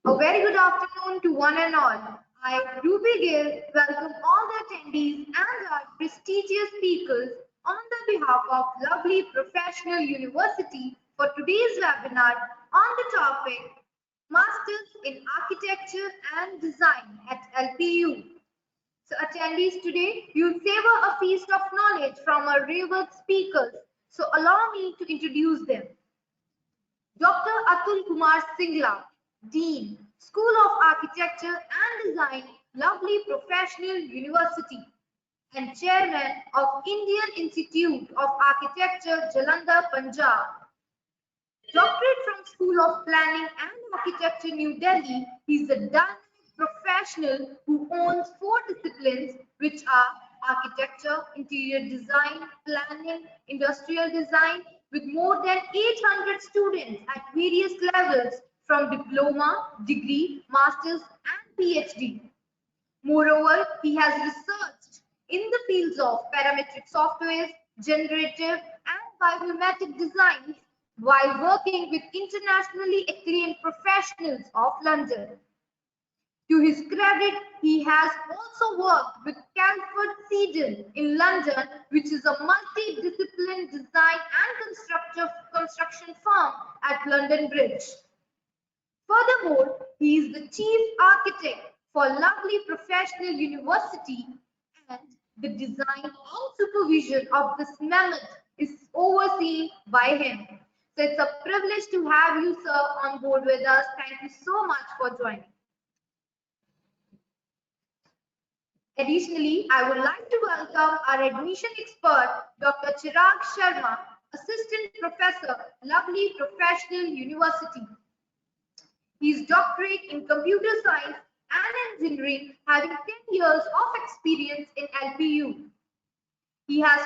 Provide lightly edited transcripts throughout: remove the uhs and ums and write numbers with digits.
A very good afternoon to one and all. I, Ruby Gill, welcome all the attendees and our prestigious speakers on the behalf of lovely professional university for today's webinar on the topic Masters in Architecture and Design at LPU. So attendees today, you'll savor a feast of knowledge from our revered speakers. So allow me to introduce them. Dr. Atul Kumar Singla, Dean, School of Architecture and Design, Lovely Professional University, and Chairman of Indian Institute of Architecture, Jalandhar, Punjab. Doctorate from School of Planning and Architecture, New Delhi, he is a dynamic professional who owns 4 disciplines, which are architecture, interior design, planning, industrial design, with more than 800 students at various levels from diploma, degree, master's, and PhD. Moreover, he has researched in the fields of parametric softwares, generative and biomimetic designs while working with internationally acclaimed professionals of London. To his credit, he has also worked with Calford Seddon in London, which is a multidisciplinary design and construction firm at London Bridge. Furthermore, he is the chief architect for Lovely Professional University, and the design and supervision of this mammoth is overseen by him. So it's a privilege to have you, sir, on board with us. Thank you so much for joining. Additionally, I would like to welcome our admission expert, Dr. Chirag Sharma, Assistant Professor, Lovely Professional University. He is doctorate in computer science and engineering, having 10 years of experience in LPU. He has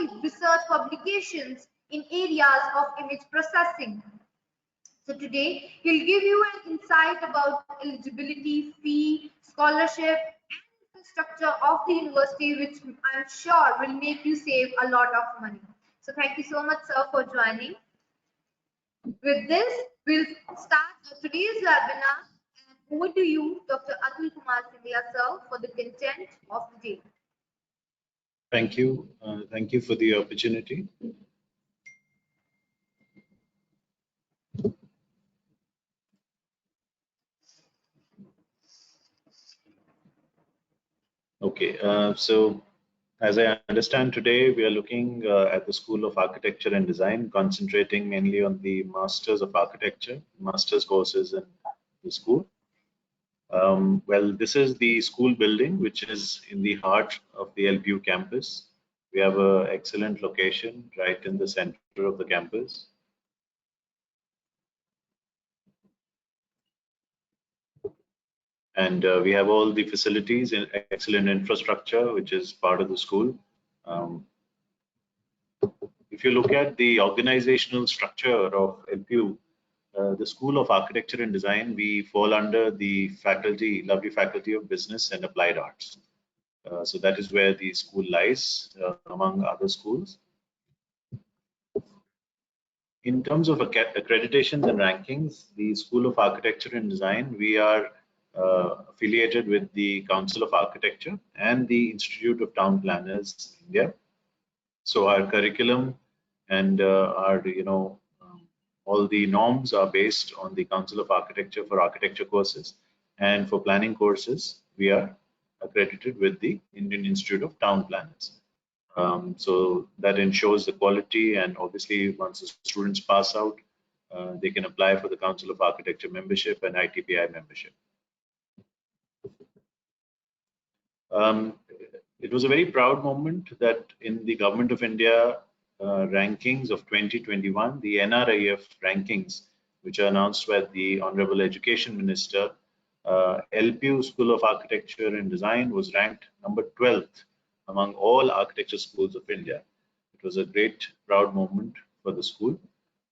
45 research publications in areas of image processing. So today, he'll give you an insight about eligibility, fee, scholarship, and structure of the university, which I'm sure will make you save a lot of money. So thank you so much, sir, for joining. With this, we'll start today's webinar. And over to you, Dr. Atul Kumar Singla, sir, for the content of the day. Thank you. Thank you for the opportunity. Okay, so as I understand today, we are looking at the School of Architecture and Design, concentrating mainly on the Masters of Architecture, Masters courses in the school. Well, this is the school building, which is in the heart of the LPU campus. We have an excellent location right in the center of the campus. And we have all the facilities and excellent infrastructure, which is part of the school. If you look at the organizational structure of LPU, the School of Architecture and Design, we fall under the faculty, lovely Faculty of Business and Applied Arts. So that is where the school lies, among other schools. In terms of accreditations and rankings, the School of Architecture and Design, we are affiliated with the Council of Architecture and the Institute of Town Planners, India. So our curriculum and our, all the norms are based on the Council of Architecture for architecture courses, and for planning courses, we are accredited with the Indian Institute of Town Planners. So that ensures the quality, and obviously once the students pass out, they can apply for the Council of Architecture membership and ITPI membership. It was a very proud moment that in the Government of India rankings of 2021, the NRIF rankings, which are announced by the Honorable Education Minister, LPU School of Architecture and Design was ranked number 12th among all architecture schools of India. It was a great, proud moment for the school,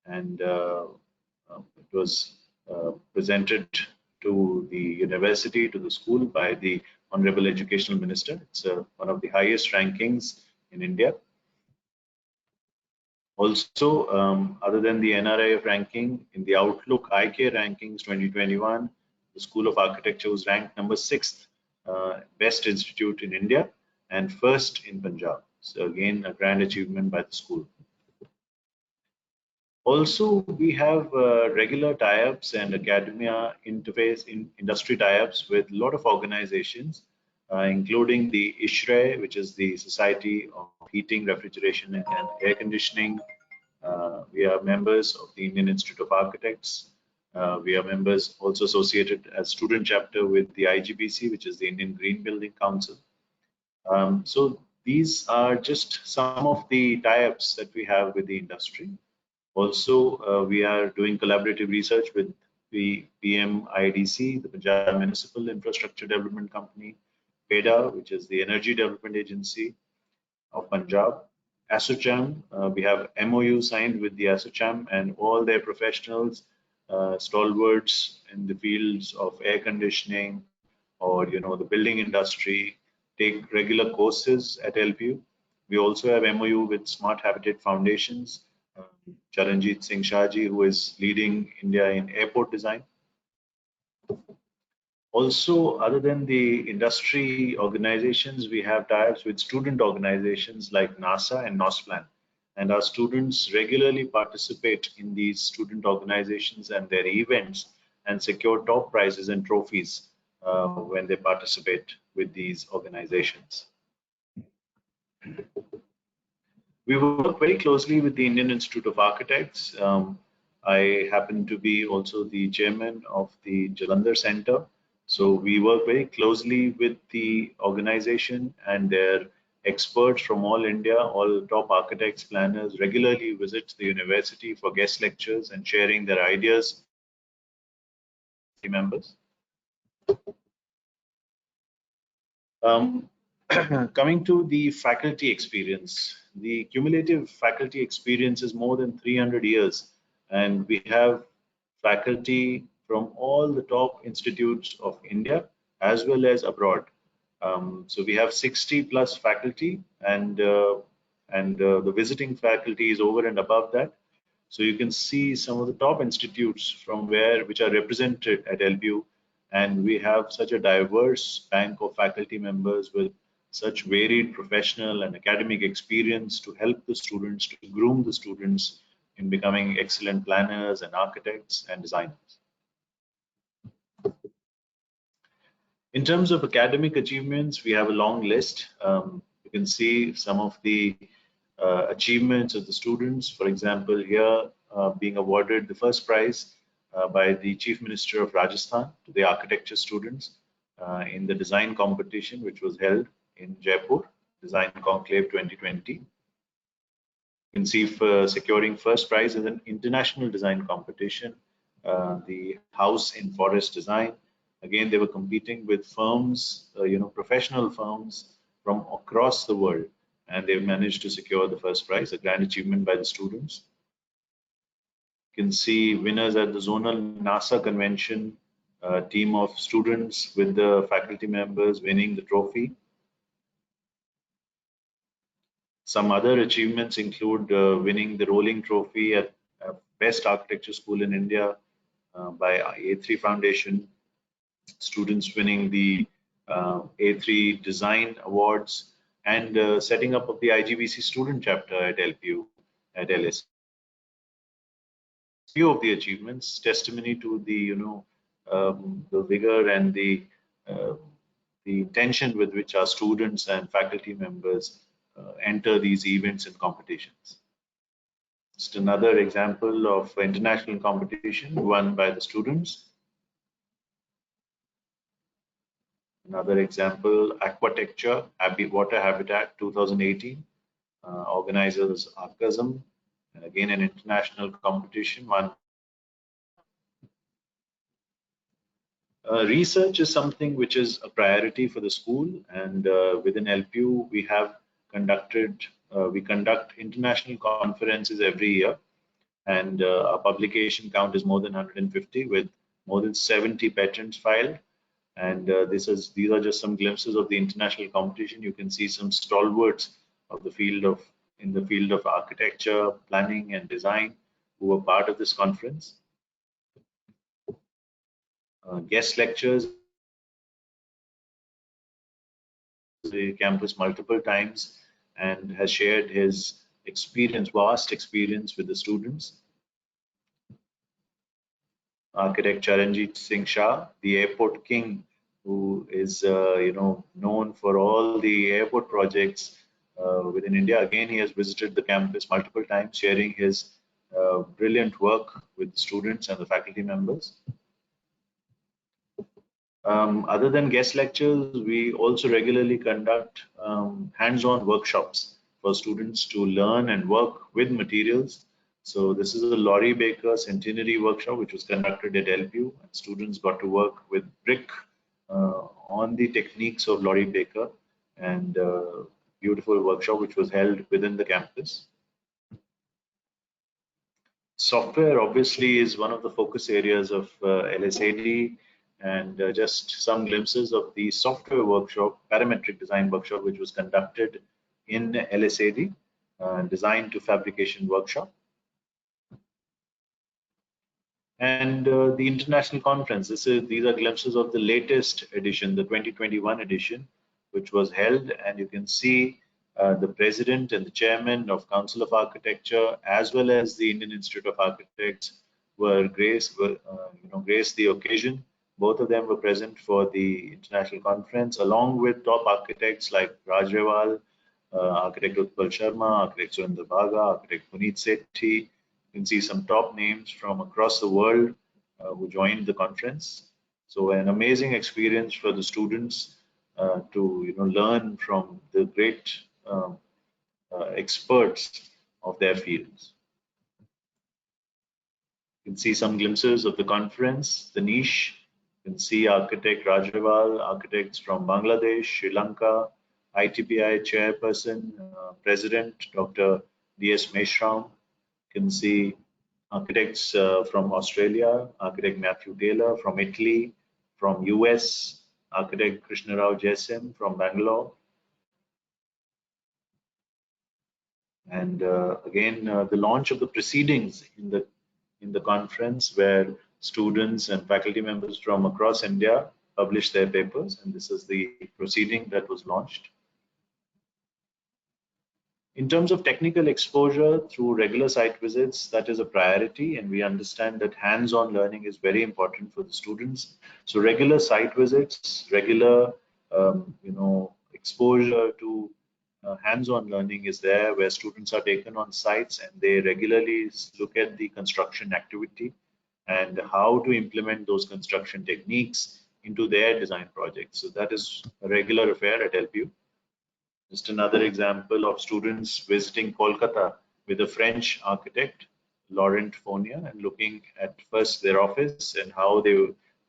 and it was presented to the university, to the school, by the Honorable Educational Minister. It's one of the highest rankings in India. Also, other than the NRIF ranking, in the Outlook IK rankings 2021, the School of Architecture was ranked number 6th best institute in India and first in Punjab. So again, a grand achievement by the school. Also, we have regular tie-ups and academia interface in industry tie-ups with a lot of organizations, including the ISHRE, which is the Society of Heating, Refrigeration, and Air Conditioning. We are members of the Indian Institute of Architects. We are members also associated as student chapter with the IGBC, which is the Indian Green Building Council. So these are just some of the tie-ups that we have with the industry. Also, we are doing collaborative research with the PMIDC, the Punjab Municipal Infrastructure Development Company, PEDA, which is the Energy Development Agency of Punjab, ASSOCHAM. We have MOU signed with the ASSOCHAM and all their professionals, stalwarts in the fields of air conditioning or the building industry, take regular courses at LPU. We also have MOU with Smart Habitat Foundations, Charanjit Singh Shahji, who is leading India in airport design. Also, other than the industry organizations, we have ties with student organizations like NASA and NOSPLAN. And our students regularly participate in these student organizations and their events and secure top prizes and trophies when they participate with these organizations. We work very closely with the Indian Institute of Architects. I happen to be also the chairman of the Jalandhar Center. So we work very closely with the organization and their experts from all India, all top architects, planners regularly visit the university for guest lectures and sharing their ideas with members. Coming to the faculty experience, the cumulative faculty experience is more than 300 years, and we have faculty from all the top institutes of India as well as abroad. So we have 60 plus faculty, and the visiting faculty is over and above that. So you can see some of the top institutes from which are represented at LPU, and we have such a diverse bank of faculty members with such varied professional and academic experience to help the students, to groom the students in becoming excellent planners and architects and designers. In terms of academic achievements, we have a long list. You can see some of the achievements of the students. For example, here being awarded the first prize by the Chief Minister of Rajasthan to the architecture students in the design competition, which was held in Jaipur, Design Conclave 2020. You can see for securing first prize in an international design competition, the House in Forest Design. Again, they were competing with firms, professional firms from across the world, and they managed to secure the first prize, a grand achievement by the students. You can see winners at the zonal NASA convention, team of students with the faculty members winning the trophy. Some other achievements include winning the rolling trophy at Best Architecture School in India by A3 Foundation, students winning the A3 Design Awards, and setting up of the IGBC student chapter at LPU at LS. Few of the achievements, testimony to the the vigor and the intention with which our students and faculty members enter these events and competitions. Just another example of international competition won by the students. Another example, Aquatecture, Water Habitat 2018, organizers Arcasm, and again an international competition won. Research is something which is a priority for the school, and within LPU we have we conduct international conferences every year, and our publication count is more than 150 with more than 70 patents filed. And these are just some glimpses of the international competition. You can see some stalwarts of the field of in the field of architecture, planning, and design who were part of this conference. Guest lectures. The campus multiple times and has shared his experience, vast experience with the students. Architect Charanjit Singh Shah, the airport king, who is known for all the airport projects within India. Again, he has visited the campus multiple times, sharing his brilliant work with the students and the faculty members. Other than guest lectures, we also regularly conduct hands-on workshops for students to learn and work with materials. So this is a Laurie Baker Centenary workshop, which was conducted at LPU, and students got to work with brick on the techniques of Laurie Baker, and beautiful workshop which was held within the campus. Software obviously is one of the focus areas of LSAD, and just some glimpses of the software workshop, parametric design workshop, which was conducted in LSAD, design to fabrication workshop. And the international conference, these are glimpses of the latest edition, the 2021 edition, which was held, and you can see the president and the chairman of Council of Architecture, as well as the Indian Institute of Architects, graced the occasion. Both of them were present for the international conference, along with top architects like Raj Rewal, architect Utpal Sharma, architect Surinder Bhaga, architect Puneet Sethi. You can see some top names from across the world who joined the conference. So an amazing experience for the students to learn from the great experts of their fields. You can see some glimpses of the conference, the niche. You can see architect Rajawal, architects from Bangladesh, Sri Lanka, ITPI chairperson, president Dr. D.S. Meshram. You can see architects from Australia, architect Matthew Taylor from Italy, from US, architect Krishna Rao Jaisam from Bangalore. And again, the launch of the proceedings in the conference, where students and faculty members from across India published their papers, and this is the proceeding that was launched. In terms of technical exposure through regular site visits, that is a priority, and we understand that hands-on learning is very important for the students. So regular site visits, regular exposure to hands-on learning is there, where students are taken on sites and they regularly look at the construction activity and how to implement those construction techniques into their design projects. So that is a regular affair at LPU. Just another example of students visiting Kolkata with a French architect, Laurent Fournier, and looking at first their office and how they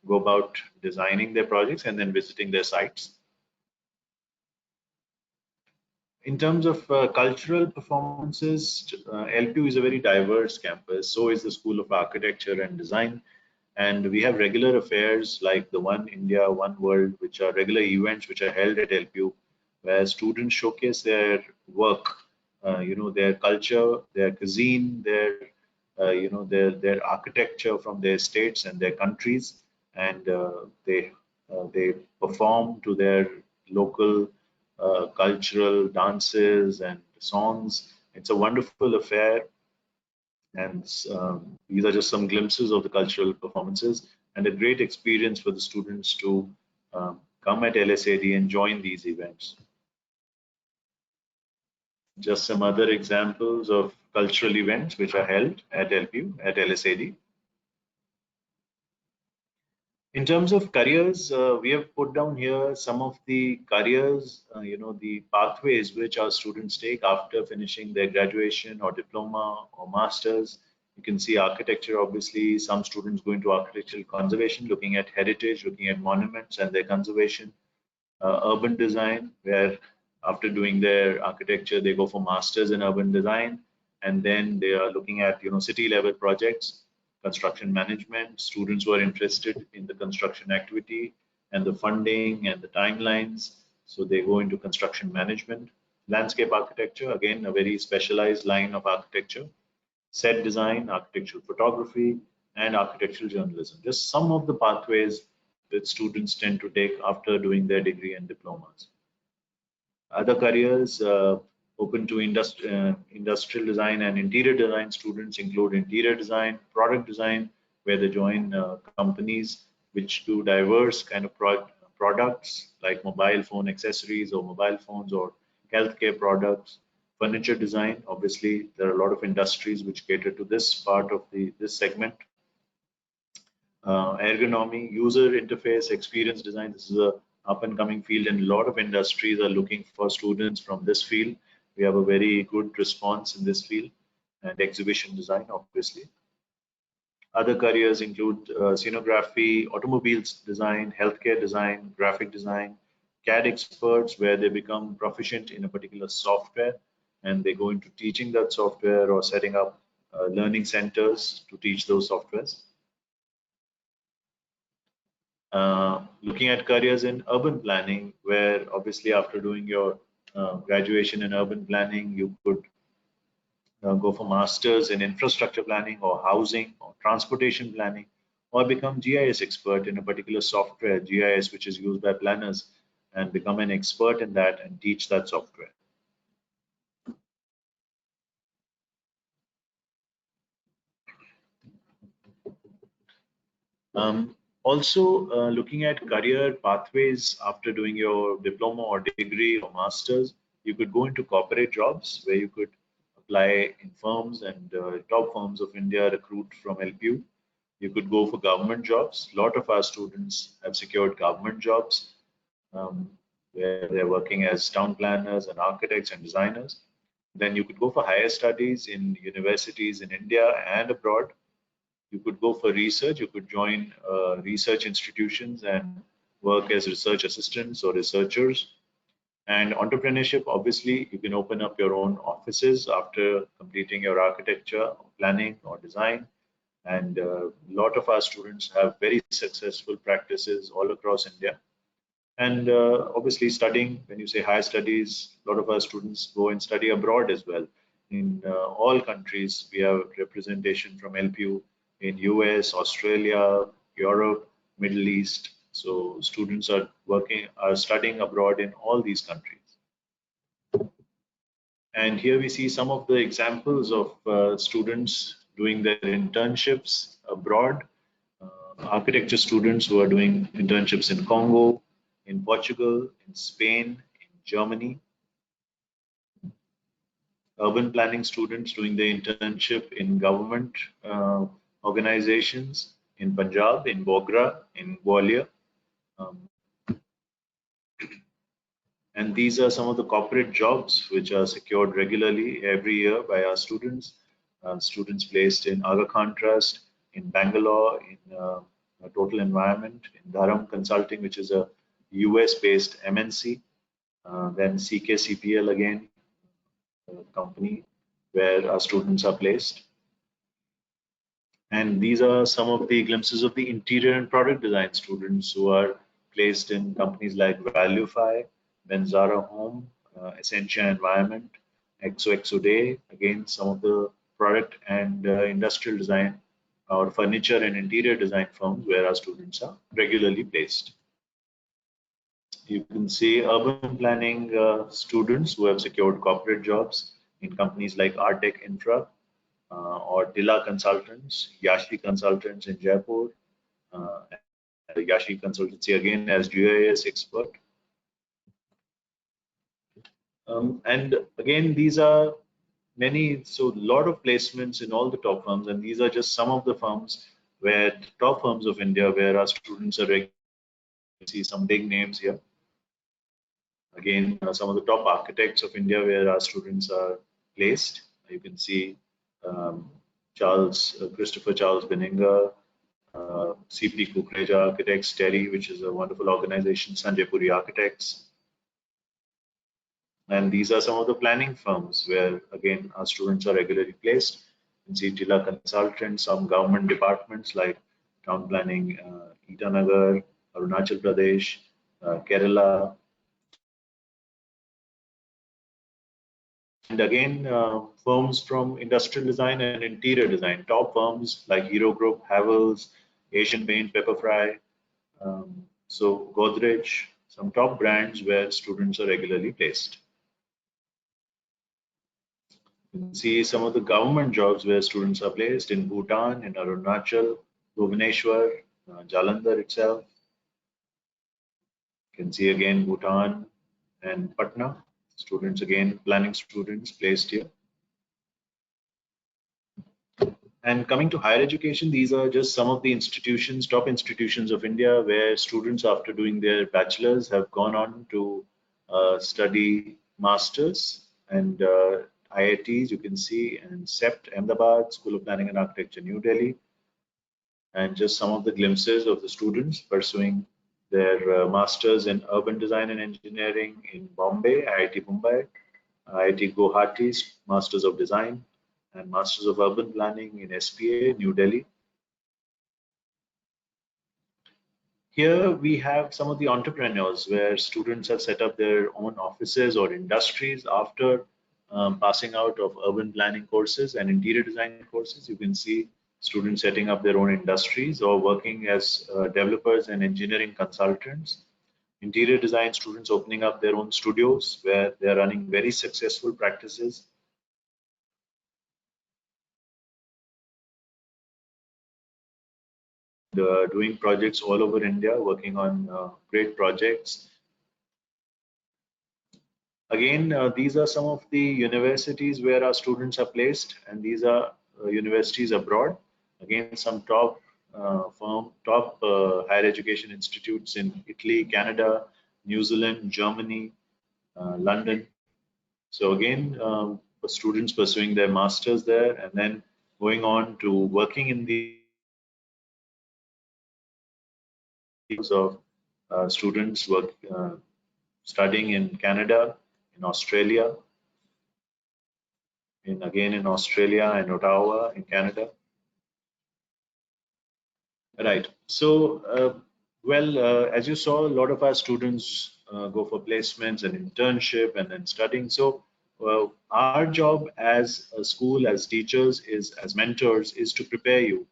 go about designing their projects, and then visiting their sites. In terms of cultural performances, LPU is a very diverse campus. So is the School of Architecture and Design. And we have regular affairs like the One India, One World, which are regular events which are held at LPU, where students showcase their work, their culture, their cuisine, their architecture from their states and their countries, and they perform to their local cultural dances and songs. It's a wonderful affair, and these are just some glimpses of the cultural performances, and a great experience for the students to come at LSAD and join these events. Just some other examples of cultural events which are held at LPU, at LSAD. In terms of careers, we have put down here some of the careers, the pathways which our students take after finishing their graduation or diploma or masters. You can see architecture, obviously, some students go into architectural conservation, looking at heritage, looking at monuments and their conservation. Urban design, where after doing their architecture, they go for masters in urban design, and then they are looking at city level projects. Construction management, students who are interested in the construction activity and the funding and the timelines, so they go into construction management. Landscape architecture, again, a very specialized line of architecture. Set design, architectural photography, and architectural journalism. Just some of the pathways that students tend to take after doing their degree and diplomas. Other careers open to industrial design and interior design students include interior design, product design, where they join companies which do diverse kind of products like mobile phone accessories or mobile phones or healthcare products. Furniture design, obviously, there are a lot of industries which cater to this part of this segment. Ergonomy, user interface, experience design. This is a up and coming field, and a lot of industries are looking for students from this field. We have a very good response in this field, and exhibition design, obviously. Other careers include scenography, automobiles design, healthcare design, graphic design, CAD experts, where they become proficient in a particular software and they go into teaching that software or setting up learning centers to teach those softwares. Looking at careers in urban planning, where obviously after doing your graduation in urban planning, you could go for masters in infrastructure planning or housing or transportation planning, or become GIS expert in a particular software, GIS, which is used by planners, and become an expert in that and teach that software. Also, looking at career pathways after doing your diploma or degree or master's, you could go into corporate jobs where you could apply in firms and top firms of India recruit from LPU. You could go for government jobs. A lot of our students have secured government jobs um, where they're working as town planners and architects and designers. Then you could go for higher studies in universities in India and abroad. You could go for research. You could join research institutions and work as research assistants or researchers. And entrepreneurship, obviously, you can open up your own offices after completing your architecture, planning, or design. And a lot of our students have very successful practices all across India. And obviously, studying, when you say higher studies, a lot of our students go and study abroad as well. In all countries, we have representation from LPU in US, Australia, Europe, Middle East. So students are studying abroad in all these countries. And here we see some of the examples of students doing their internships abroad. Architecture students who are doing internships in Congo, in Portugal, in Spain, in Germany. Urban planning students doing the internship in government organizations in Punjab, in Bogra, in Gwalior. Um, And these are some of the corporate jobs which are secured regularly every year by our students. Students placed in Aga Khan Trust, in Bangalore, in Total Environment, in Dharam Consulting, which is a US-based MNC. Then CKCPL again, a company where our students are placed. And these are some of the glimpses of the interior and product design students who are placed in companies like Valuefy, Benzara Home, Essentia Environment, XOXO Day, again, some of the product and industrial design or furniture and interior design firms where our students are regularly placed. You can see urban planning students who have secured corporate jobs in companies like Artec Infra, or Dilla Consultants, Yashi Consultants in Jaipur, and Yashi Consultancy again as GIS expert. And again, these are so a lot of placements in all the top firms, and these are just some of the firms where top firms of India where our students are regularly. You see some big names here. Again, some of the top architects of India where our students are placed. You can see um, Christopher Charles Beninga, CPD Kukreja Architects, Terry, which is a wonderful organization, Sanjay Puri Architects. And these are some of the planning firms where, again, our students are regularly placed. You can see Tila Consultants, some government departments like Town Planning, Itanagar, Arunachal Pradesh, Kerala, And again, firms from industrial design and interior design, top firms like Hero Group, Havells, Asian Paint, Pepperfry, so Godrej, some top brands where students are regularly placed. You can see some of the government jobs where students are placed in Bhutan, in Arunachal, Bhubaneswar, Jalandhar itself. You can see again Bhutan and Patna. Students again, planning students placed here. And coming to higher education, these are just some of the institutions, top institutions of India, where students, after doing their bachelor's, have gone on to study masters. And IITs, you can see, and CEPT, Ahmedabad, School of Planning and Architecture, New Delhi, and just some of the glimpses of the students pursuing their masters in urban design and engineering in Bombay, IIT Mumbai, IIT Guwahati's Masters of Design, and Masters of Urban Planning in SPA, New Delhi. Here we have some of the entrepreneurs where students have set up their own offices or industries after passing out of urban planning courses and interior design courses. You can see students setting up their own industries or working as developers and engineering consultants. Interior design students opening up their own studios where they're running very successful practices. Doing projects all over India, working on great projects. Again, these are some of the universities where our students are placed, and these are universities abroad. Again, some top higher education institutes in Italy, Canada, New Zealand, Germany, London. So again, for students pursuing their masters there, and then going on to working in the of students studying in Canada, in Australia, in Australia and Ottawa in Canada. Right. So, as you saw, a lot of our students go for placements and internship and then studying. So, our job as a school, as teachers, as mentors, is to prepare you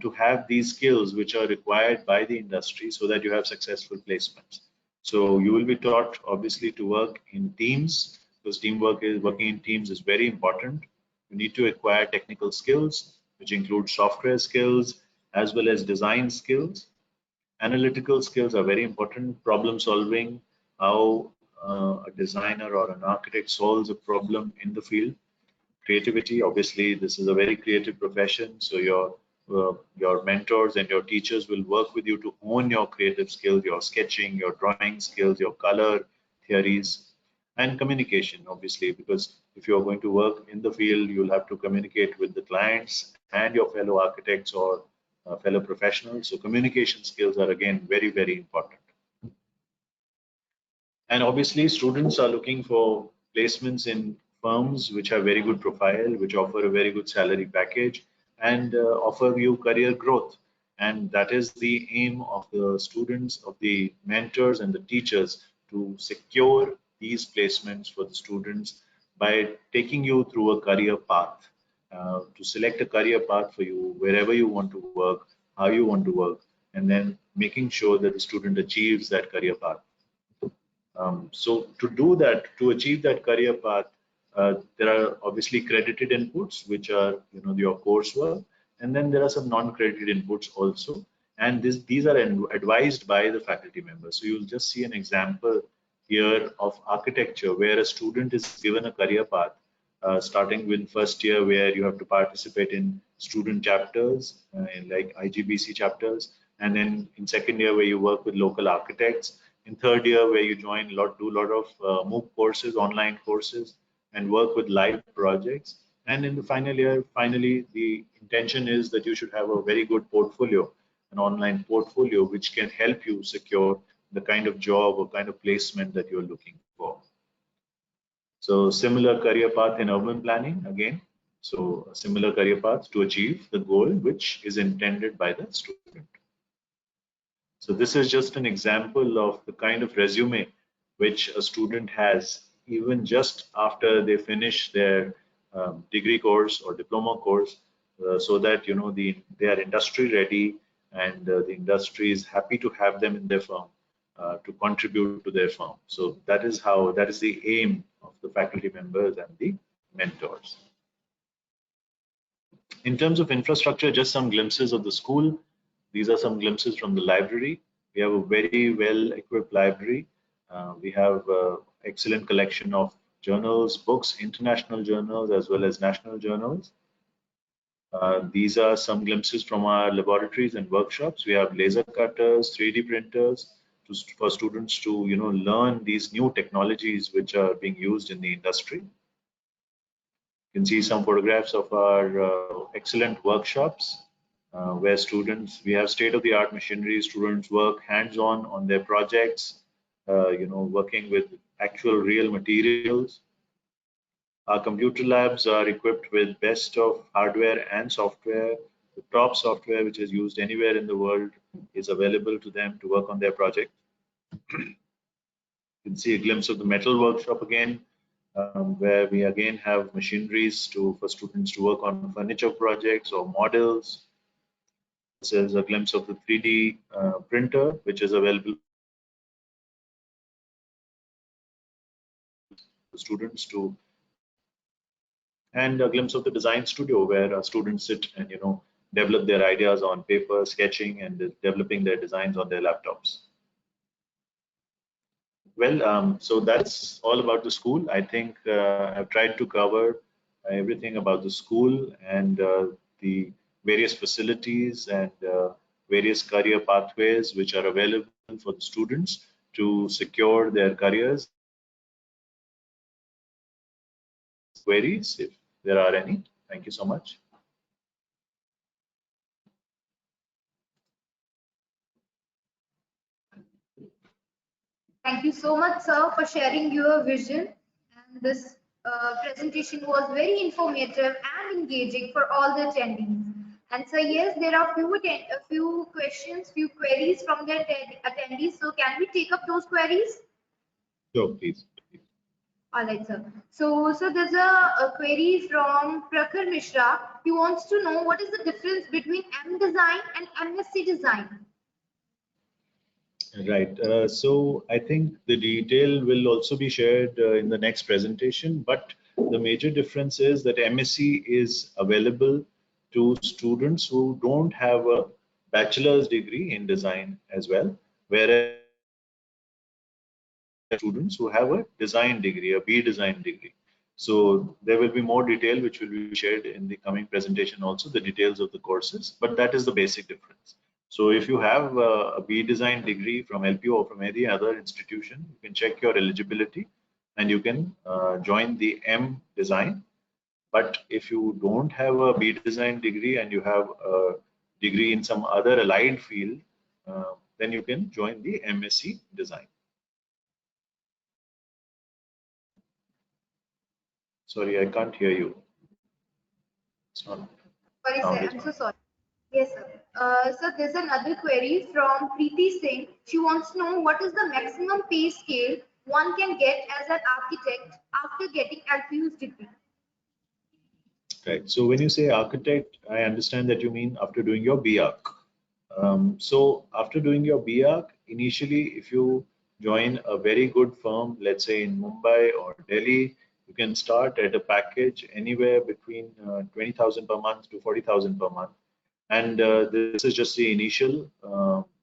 to have these skills which are required by the industry so that you have successful placements. So, you will be taught, obviously, to work in teams because working in teams is very important. You need to acquire technical skills, which include software skills as well as design skills. Analytical skills are very important. Problem solving, how a designer or an architect solves a problem in the field. Creativity, obviously, this is a very creative profession. So your mentors and your teachers will work with you to hone your creative skills, your sketching, your drawing skills, your color theories, and communication, obviously, because if you're going to work in the field, you'll have to communicate with the clients and your fellow architects or fellow professionals. So communication skills are again very, very important. And obviously, students are looking for placements in firms which have very good profile, which offer a very good salary package, and offer you career growth. And that is the aim of the students, of the mentors, and the teachers to secure these placements for the students by taking you through a career path, to select a career path for you wherever you want to work, how you want to work, and then making sure that the student achieves that career path. So to do that, to achieve that career path, there are obviously credited inputs, which are your coursework, and then there are some non-credited inputs also. And these are advised by the faculty members. So you'll just see an example here of architecture, where a student is given a career path, starting with first year, where you have to participate in student chapters, in like IGBC chapters, and then in second year, where you work with local architects. In third year, where you do a lot of MOOC courses, online courses, and work with live projects. And in the final year, finally, the intention is that you should have a very good portfolio, an online portfolio, which can help you secure the kind of job or kind of placement that you're looking for. So similar career path in urban planning again. So a similar career path to achieve the goal which is intended by the student. So this is just an example of the kind of resume which a student has even just after they finish their degree course or diploma course, so that they are industry ready, and the industry is happy to have them in their firm to contribute to their firm. So that is the aim of the faculty members and the mentors. In terms of infrastructure, just some glimpses of the school. These are some glimpses from the library. We have a very well equipped library. We have excellent collection of journals, books, international journals as well as national journals. These are some glimpses from our laboratories and workshops. We have laser cutters, 3D printers for students to learn these new technologies which are being used in the industry. You can see some photographs of our excellent workshops where we have state-of-the-art machinery. Students work hands-on on their projects, working with actual real materials. Our computer labs are equipped with best of hardware and software. The top software which is used anywhere in the world is available to them to work on their project. You can see a glimpse of the metal workshop again, where we again have machineries for students to work on furniture projects or models. This is a glimpse of the 3D printer, which is available to students and a glimpse of the design studio, where students sit and develop their ideas on paper, sketching and developing their designs on their laptops. Well, so that's all about the school. I think I've tried to cover everything about the school and the various facilities and various career pathways which are available for the students to secure their careers. Queries, if there are any. Thank you so much. Thank you so much, sir, for sharing your vision. And this presentation was very informative and engaging for all the attendees. And so, yes, there are a few questions, few queries from the attendees. So, can we take up those queries? Sure, please. All right, sir. So there's a query from Prakhar Mishra. He wants to know what is the difference between M design and MSc design. Right. So I think the detail will also be shared in the next presentation, but the major difference is that MSc is available to students who don't have a bachelor's degree in design as well, whereas students who have a design degree, a B design degree. So there will be more detail which will be shared in the coming presentation also, the details of the courses, but that is the basic difference. So if you have a B design degree from LPU or from any other institution, you can check your eligibility and you can join the M design. But if you don't have a B design degree and you have a degree in some other allied field, then you can join the MSc design. Sorry, I can't hear you. It's not. Sorry, sir. I'm so sorry. Yes, sir. So there's another query from Preeti Singh. She wants to know what is the maximum pay scale one can get as an architect after getting LPU's degree. Right. So when you say architect, I understand that you mean after doing your B.Arch. So after doing your B.Arch, initially, if you join a very good firm, let's say in Mumbai or Delhi, you can start at a package anywhere between 20,000 per month to 40,000 per month. And this is just the initial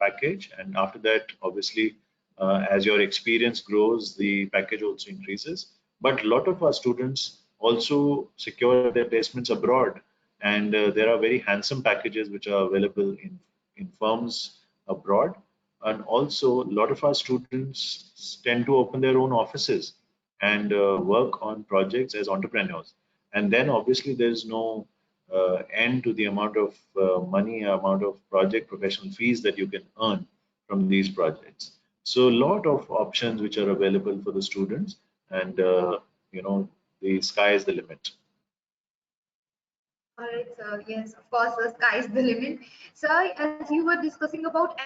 package. And after that, obviously, as your experience grows, the package also increases. But a lot of our students also secure their placements abroad. And there are very handsome packages which are available in firms abroad. And also, a lot of our students tend to open their own offices and work on projects as entrepreneurs. And then obviously there's no end to the amount of money, amount of project professional fees that you can earn from these projects. So a lot of options which are available for the students, and the sky is the limit. All right, sir. Yes, of course, the sky is the limit. Sir, as you were discussing about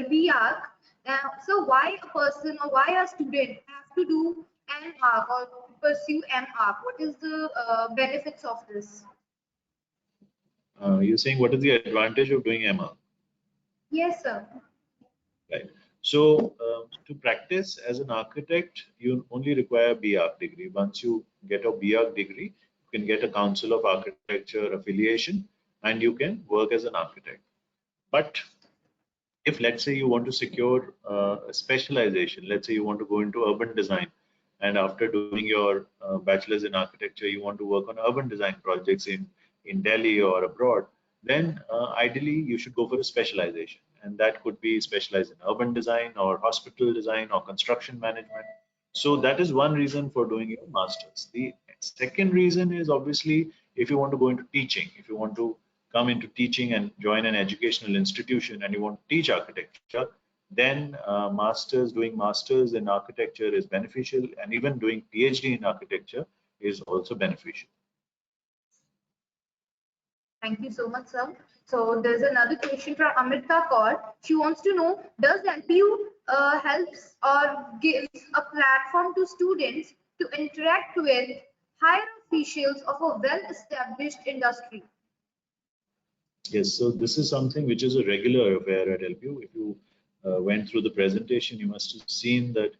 B.Arch, so why a person or why a student have to do M.Arch or pursue M.Arch? What is the benefits of this? You're saying what is the advantage of doing MR? Yes, sir. Right. So to practice as an architect, you only require a B.Arch degree. Once you get a B.Arch degree, you can get a Council of Architecture affiliation and you can work as an architect. But if let's say you want to secure a specialization, let's say you want to go into urban design, and after doing your bachelor's in architecture, you want to work on urban design projects in Delhi or abroad, then ideally you should go for a specialization, and that could be specialized in urban design or hospital design or construction management. So that is one reason for doing your masters. The second reason is obviously if you want to go into teaching, if you want to come into teaching and join an educational institution and you want to teach architecture, then doing masters in architecture is beneficial, and even doing PhD in architecture is also beneficial. Thank you so much, sir. So there's another question from Amrita Kaur. She wants to know, does LPU helps or gives a platform to students to interact with higher officials of a well-established industry? Yes, so this is something which is a regular affair at LPU. If you went through the presentation, you must have seen that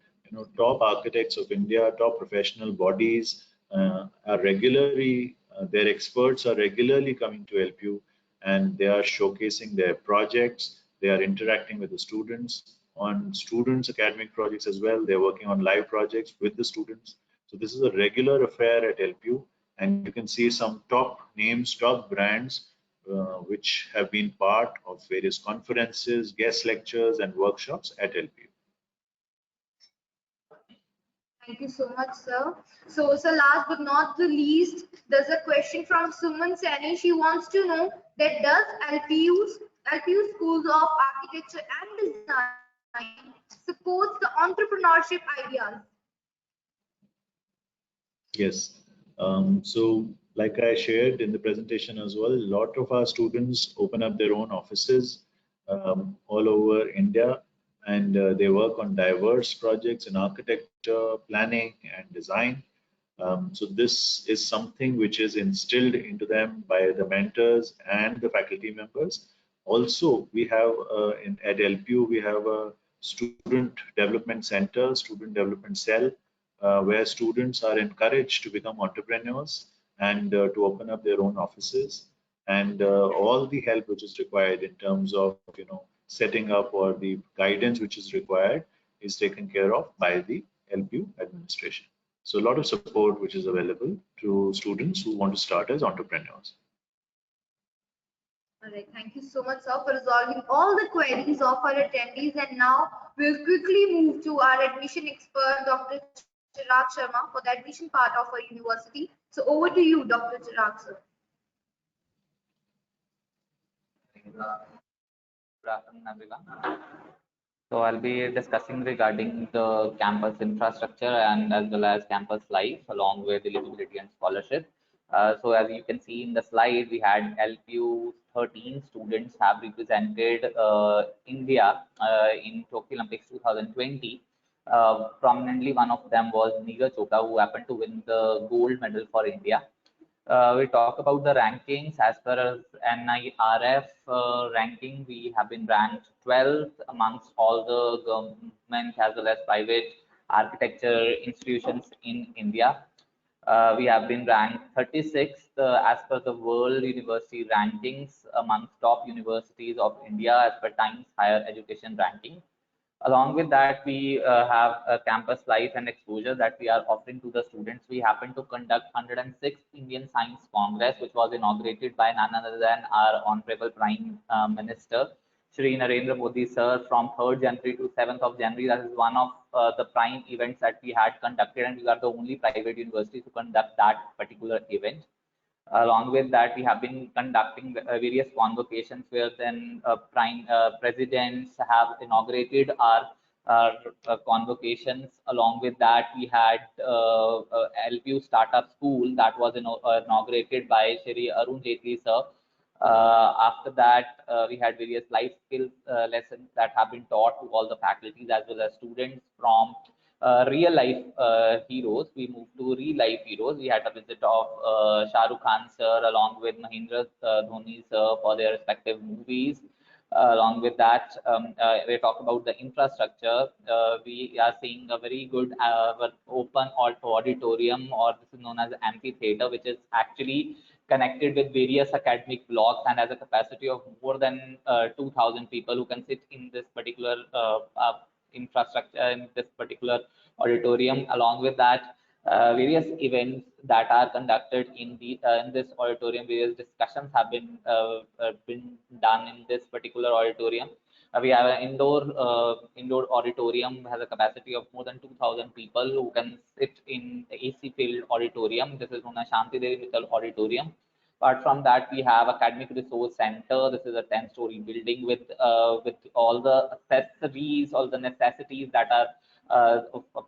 top architects of India, top professional bodies are regularly, their experts are regularly coming to LPU, and they are showcasing their projects. They are interacting with the students on students' academic projects as well. They're working on live projects with the students. So this is a regular affair at LPU, and you can see some top names, top brands which have been part of various conferences, guest lectures, and workshops at LPU. Thank you so much, sir. So, sir, last but not the least, there's a question from Suman Sani. She wants to know that does LPU schools of architecture and design supports the entrepreneurship ideas? Yes. So, like I shared in the presentation as well, a lot of our students open up their own offices all over India, and they work on diverse projects in architecture, planning, and design. So this is something which is instilled into them by the mentors and the faculty members. Also, we have at LPU, we have a student development center, student development cell, where students are encouraged to become entrepreneurs and to open up their own offices, and all the help which is required in terms of setting up or the guidance which is required is taken care of by the LPU administration. So a lot of support which is available to students who want to start as entrepreneurs. All right, thank you so much, sir, for resolving all the queries of our attendees. And now we'll quickly move to our admission expert, Dr. Chirag Sharma, for the admission part of our university. So over to you, Dr. Chirag, sir. Good afternoon, everyone. So I'll be discussing regarding the campus infrastructure and as well as campus life along with eligibility and scholarship. So as you can see in the slide, we had LPU 13 students have represented India in Tokyo Olympics 2020. Prominently, one of them was Neeraj Chopra, who happened to win the gold medal for India. We talk about the rankings. As per as NIRF ranking, we have been ranked 12th amongst all the government as well as private architecture institutions in India. We have been ranked 36th as per the World University Rankings amongst top universities of India as per Times Higher Education Ranking. Along with that, we have a campus life and exposure that we are offering to the students. We happen to conduct 106th Indian Science Congress, which was inaugurated by none other than our Honorable Prime Minister, Shri Narendra Modi sir, from 3rd January to 7th of January. That is one of the prime events that we had conducted, and we are the only private university to conduct that particular event. Along with that, we have been conducting various convocations where then prime presidents have inaugurated our convocations. Along with that, we had LPU Startup School that was inaugurated by Shri Arun Jaitley sir. After that, we had various life skills lessons that have been taught to all the faculties as well as students from real life heroes. We moved to real life heroes. We had a visit of Shah Rukh Khan sir along with Mahendra Dhoni sir for their respective movies. Along with that, we talk about the infrastructure. We are seeing a very good open auditorium, or this is known as amphitheater, which is actually connected with various academic blocks and has a capacity of more than 2,000 people who can sit in this particular infrastructure, in this particular auditorium. Along with that, various events that are conducted in this auditorium. Various discussions have been done in this particular auditorium. We have an indoor auditorium, has a capacity of more than 2,000 people who can sit in the AC filled auditorium. This is known as Shanti Devi Mittal Auditorium. Apart from that, we have Academic Resource Center. This is a 10-story building with all the accessories, all the necessities that are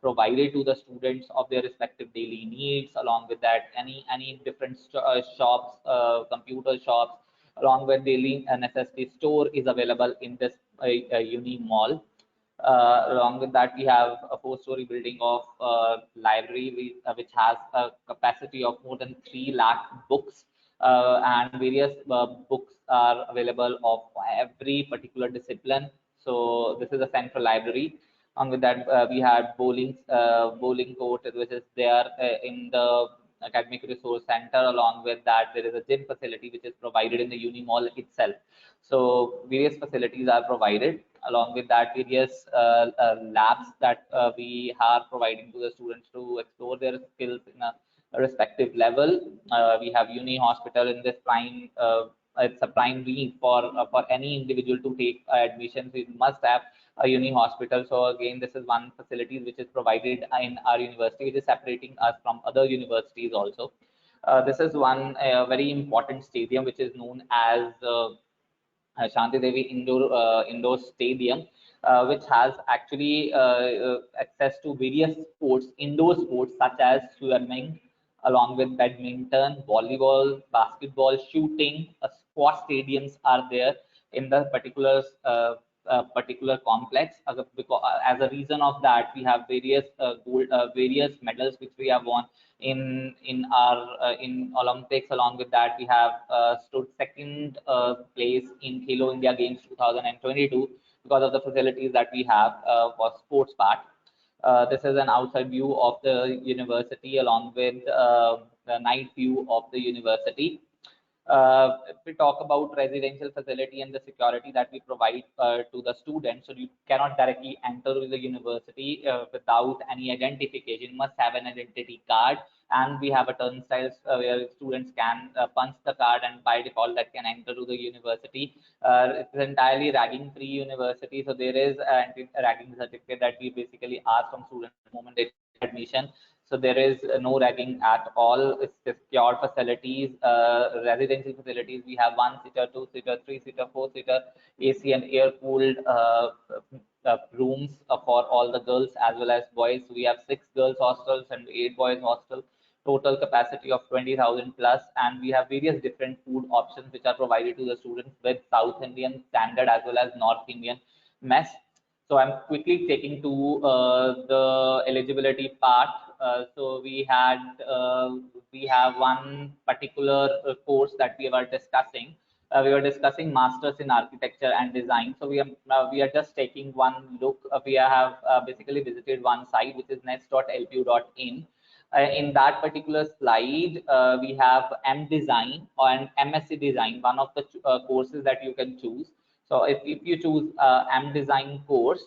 provided to the students of their respective daily needs. Along with that, any different shops, computer shops, along with daily necessity store is available in this uni mall. Along with that, we have a 4-story building of library which has a capacity of more than 3 lakh books, and various books are available of every particular discipline. So this is a central library. Along with that, we had bowling court, which is there in the Academic Resource Center. Along with that, there is a gym facility which is provided in the uni mall itself. So various facilities are provided. Along with that, various labs that we are providing to the students to explore their skills in a respective level. We have uni hospital in this prime. It's a prime need for any individual to take admissions. We must have a uni hospital. So again, this is one facility which is provided in our university, which is separating us from other universities also. This is one very important stadium which is known as Shanti Devi Indoor Stadium, which has actually access to various sports, indoor sports such as swimming, along with badminton, volleyball, basketball, shooting. Squash stadiums are there in the particular complex. As a reason of that, we have various medals which we have won in our in Olympics. Along with that, we have stood second place in Halo India Games 2022 because of the facilities that we have for sports part. This is an outside view of the university along with the night view of the university. If we talk about residential facility and the security that we provide to the students, so you cannot directly enter the university without any identification. You must have an identity card, and we have a turnstiles where students can punch the card, and by default that can enter to the university. It's entirely ragging-free university, so there is a ragging certificate that we basically ask from students the moment they take admission. So there is no ragging at all. It's secure facilities, residential facilities. We have 1-seater, 2-seater, 3-seater, 4-seater, AC and air-cooled rooms for all the girls as well as boys. We have 6 girls hostels and 8 boys hostels. Total capacity of 20,000 plus, and we have various different food options which are provided to the students with South Indian standard as well as North Indian mess. So I'm quickly taking to the eligibility part. So we have one particular course that we were discussing. We were discussing masters in architecture and design. So we are just taking one look. We have basically visited one site which is nets.lpu.in. In that particular slide, we have M Design and MSc Design, one of the courses that you can choose. So if you choose M Design course,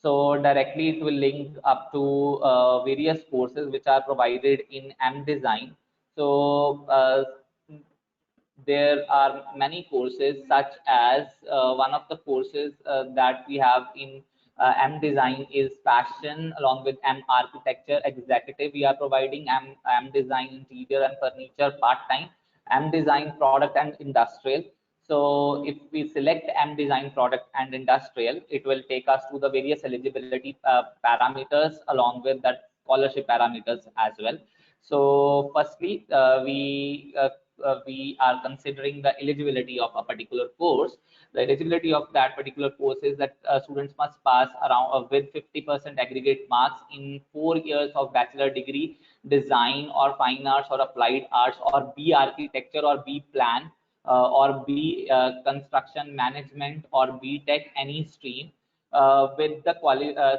so directly it will link up to various courses which are provided in M Design. So there are many courses such as one of the courses that we have in M Design is fashion, along with M Architecture Executive. We are providing M Design Interior and Furniture part-time, M Design Product and Industrial. So if we select M Design Product and Industrial, it will take us to the various eligibility parameters along with that scholarship parameters as well. So firstly, we we are considering the eligibility of a particular course, the eligibility of that particular course is that students must pass around with 50% aggregate marks in 4 years of bachelor degree, design or fine arts or applied arts, or B architecture or B plan, or B construction management or B tech, any stream, with the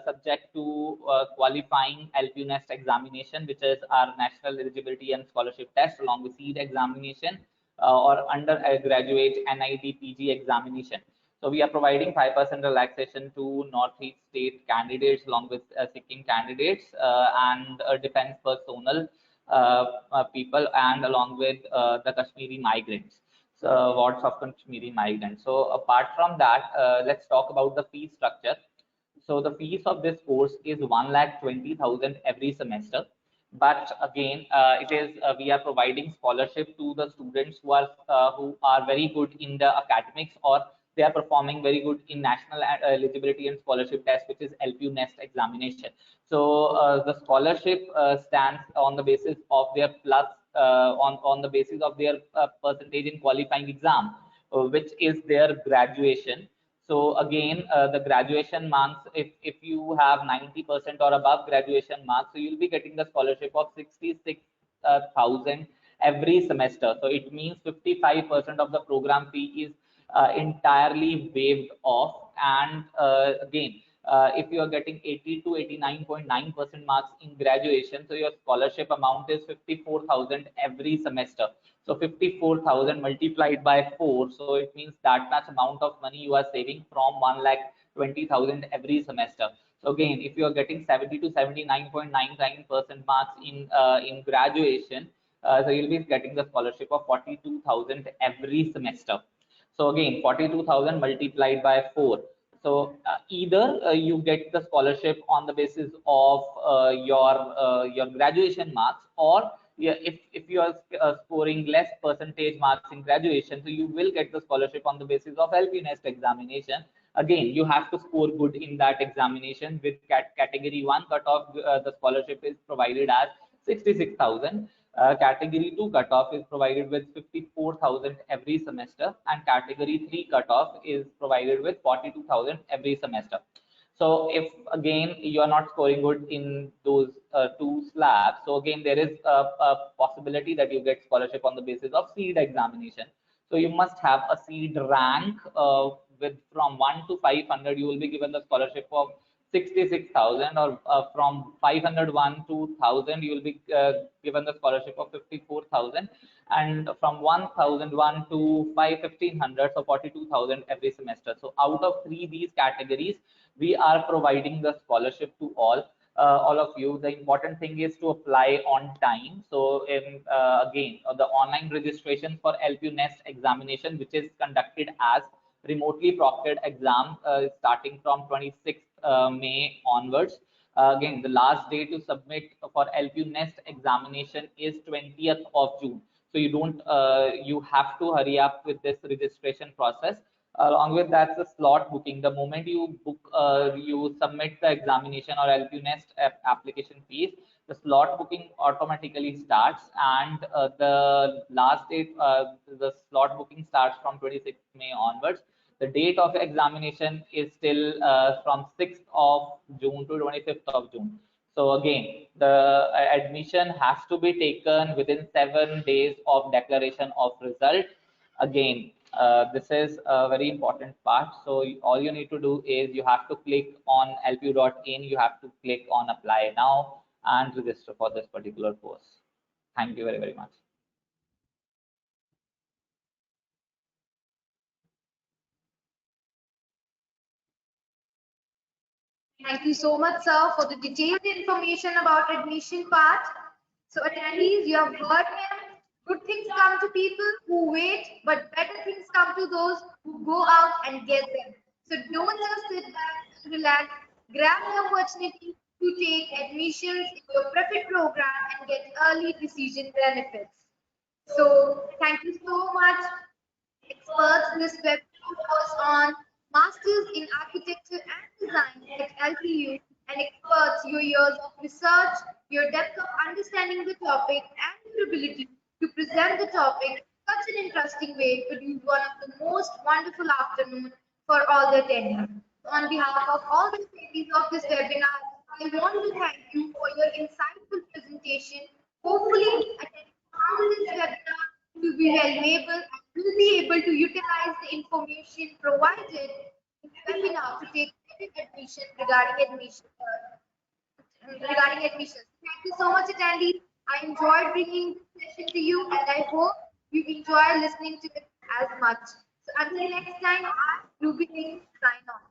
subject to qualifying LPU Nest examination, which is our national eligibility and scholarship test, along with seed examination, or undergraduate NID PG examination. So we are providing 5% relaxation to Northeast state candidates along with Sikkim candidates, and defense personnel people, and along with the Kashmiri migrants. So wards of Kashmiri migrants. So apart from that, let's talk about the fee structure. So the fees of this course is 1,20,000 every semester. But again, it is we are providing scholarship to the students who are very good in the academics, or they are performing very good in national eligibility and scholarship test, which is LPU Nest examination. So the scholarship stands on the basis of their plus on the basis of their percentage in qualifying exam, which is their graduation. So again, the graduation marks, if you have 90% or above graduation marks, so you'll be getting the scholarship of 66,000 every semester. So it means 55% of the program fee is entirely waived off. And again, if you are getting 80 to 89.9% marks in graduation, so your scholarship amount is 54,000 every semester. So 54,000 multiplied by 4, so it means that much amount of money you are saving from 1,20,000 every semester. So again, if you are getting 70 to 79.99% marks in graduation, so you'll be getting the scholarship of 42,000 every semester. So again, 42,000 multiplied by 4. So either you get the scholarship on the basis of your graduation marks, or yeah, if you are scoring less percentage marks in graduation, so you will get the scholarship on the basis of LP Nest examination. Again, you have to score good in that examination. With category 1 cutoff, the scholarship is provided as 66,000. Category 2 cutoff is provided with 54,000 every semester, and category 3 cutoff is provided with 42,000 every semester. So if again you are not scoring good in those two slabs, so again there is a possibility that you get scholarship on the basis of seed examination. So you must have a seed rank with from 1 to 500. You will be given the scholarship of 66,000, or from 501 to 1,000 you will be given the scholarship of 54,000, and from 1,001 to 1,500, so 42,000 every semester. So out of these categories, we are providing the scholarship to all of you. The important thing is to apply on time. So again, the online registration for LPU Nest examination, which is conducted as remotely proctored exam, starting from 26th May onwards. Again, the last day to submit for LPU Nest examination is 20th of June. So you have to hurry up with this registration process. Along with that, the slot booking. The moment you book, you submit the examination or LPU Nest application fees, the slot booking automatically starts, and the last date, the slot booking starts from 26th May onwards. The date of examination is still from 6th of June to 25th of June. So again, the admission has to be taken within 7 days of declaration of result. Again, this is a very important part. So all you need to do is you have to click on lpu.in, you have to click on apply now and register for this particular course. Thank you very, very much. Thank you so much, sir, for the detailed information about admission part. So attendees, you have heard him. Good things come to people who wait, but better things come to those who go out and get them. So don't just sit back and relax. Grab the opportunity to take admissions in your preferred program and get early decision benefits. So thank you so much, experts. This webinar was on Masters in Architecture and Design at LPU, and experts, your years of research, your depth of understanding the topic, and your ability to present the topic such an interesting way to do one of the most wonderful afternoon for all the attendees. On behalf of all the attendees of this webinar, I want to thank you for your insightful presentation. Hopefully, attending this webinar will be valuable and will be able to utilize the information provided in the webinar to take admission regarding admission. Thank you so much, attendees. I enjoyed bringing this session to you, and I hope you enjoy listening to it as much. So until next time, I, Ruby, sign off.